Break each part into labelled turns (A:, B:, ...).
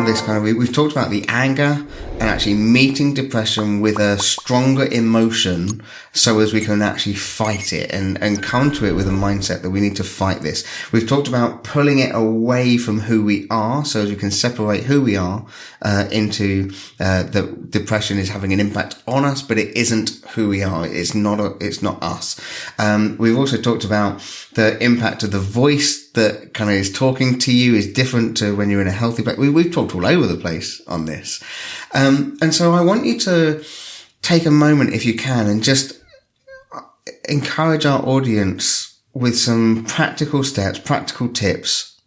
A: this kind of, we've talked about the anger and actually meeting depression with a stronger emotion so as we can actually fight it and come to it with a mindset that we need to fight this. We've talked about pulling it away from who we are so as we can separate who we are into that depression is having an impact on us, but it isn't who we are. It's not us. We've also talked about the impact of the voice that kind of is talking to you is different to when you're in a healthy place. We've talked all over the place on this. And so I want you to take a moment, if you can, and just encourage our audience with some practical steps, practical tips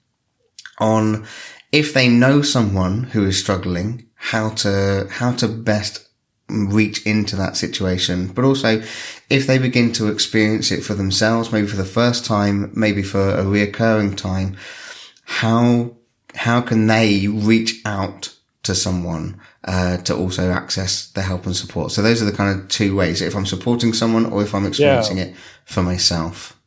A: on if they know someone who is struggling, how to best reach into that situation, but also if they begin to experience it for themselves, maybe for the first time, maybe for a reoccurring time, how can they reach out to someone to also access the help and support? So those are the kind of two ways, if I'm supporting someone or if I'm experiencing it for myself.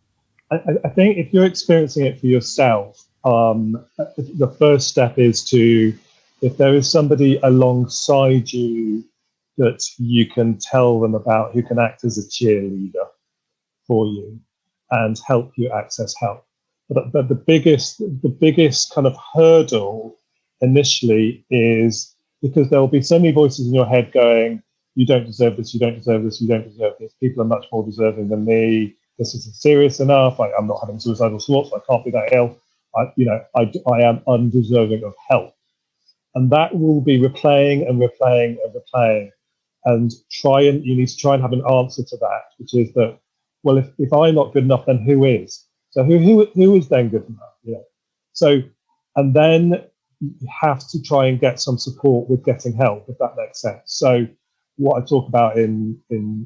B: I think if you're experiencing it for yourself, the first step is to, if there is somebody alongside you that you can tell them about, who can act as a cheerleader for you and help you access help. But the biggest kind of hurdle initially is because there will be so many voices in your head going, you don't deserve this, you don't deserve this, you don't deserve this. People are much more deserving than me. This isn't serious enough. I'm not having suicidal thoughts. I can't be that ill. I am undeserving of help. And that will be replaying and replaying and replaying. And you need to try and have an answer to that, which is that, well, if I'm not good enough, then who is? So who is then good enough? So, and then you have to try and get some support with getting help, if that makes sense. So what I talk about in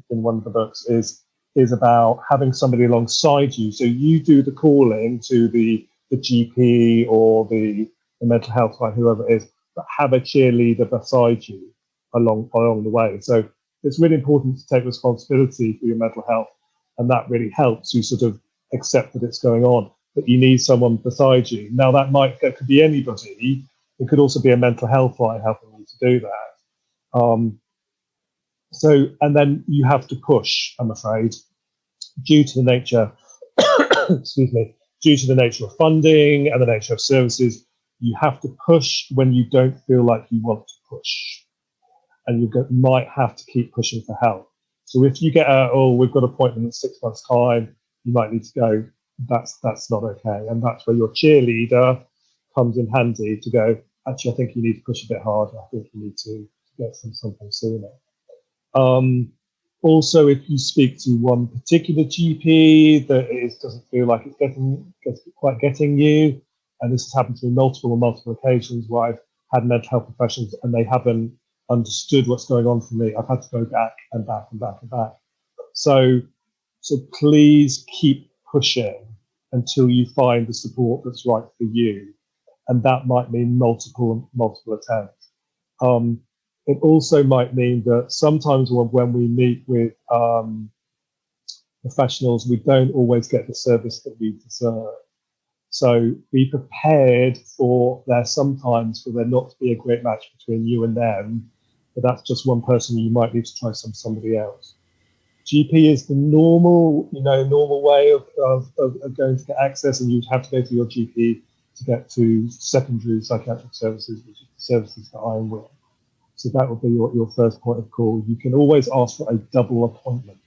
B: one of the books is about having somebody alongside you. So you do the calling to the GP or the mental health line, whoever it is, but have a cheerleader beside you along the way. So it's really important to take responsibility for your mental health, and that really helps you sort of accept that it's going on, but you need someone beside you. Now that could be anybody. It could also be a mental health line helping you to do that. And then you have to push, I'm afraid, due to the nature, due to the nature of funding and the nature of services, you have to push when you don't feel like you want to push. And you might have to keep pushing for help. So if you get we've got an appointment in 6 months' time, you might need to go, that's not okay. And that's where your cheerleader comes in handy to go, actually, I think you need to push a bit harder. I think you need to get something sooner. Also, if you speak to one particular GP that doesn't feel like it's quite getting you, and this has happened to me multiple occasions where I've had mental health professionals and they haven't understood what's going on for me. I've had to go back and back and back and back. So please keep pushing until you find the support that's right for you. And that might mean multiple attempts. It also might mean that sometimes when we meet with professionals, we don't always get the service that we deserve. So be prepared for there not to be a great match between you and them, but that's just one person. You might need to try somebody else. GP is the normal way of going to get access, and you'd have to go to your GP to get to secondary psychiatric services, which is the services that I'm with. So that would be your first point of call. You can always ask for a double appointment.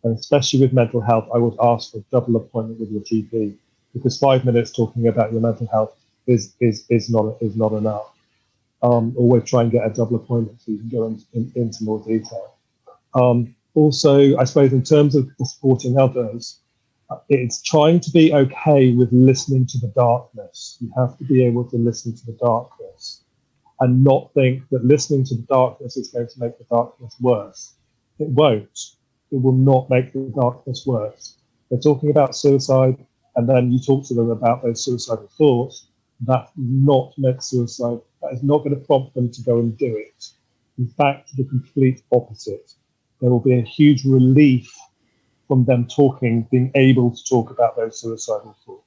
B: And especially with mental health, I would ask for a double appointment with your GP, because 5 minutes talking about your mental health is not enough. Always try and get a double appointment so you can go into more detail. Also, I suppose in terms of supporting others, it's trying to be okay with listening to the darkness. You have to be able to listen to the darkness and not think that listening to the darkness is going to make the darkness worse. It won't. It will not make the darkness worse. They're talking about suicide, and then you talk to them about those suicidal thoughts. That not make suicide. That is not going to prompt them to go and do it. In fact, the complete opposite. There will be a huge relief from them being able to talk about those suicidal thoughts.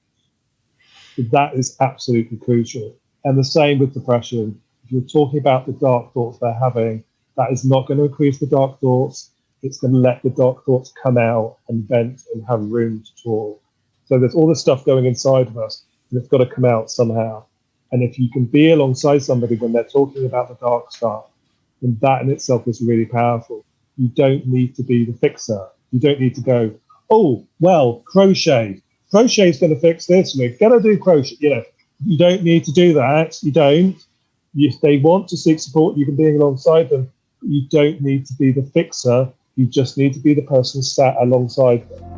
B: So that is absolutely crucial. And the same with depression. If you're talking about the dark thoughts they're having, that is not going to increase the dark thoughts. It's going to let the dark thoughts come out and vent and have room to talk. So there's all this stuff going inside of us, and it's got to come out somehow. And if you can be alongside somebody when they're talking about the dark stuff, then that in itself is really powerful. You don't need to be the fixer. You don't need to go, oh, well, crochet. Crochet is going to fix this. We're going to do crochet. You don't need to do that. You don't. If they want to seek support, you can be alongside them. You don't need to be the fixer. You just need to be the person sat alongside them.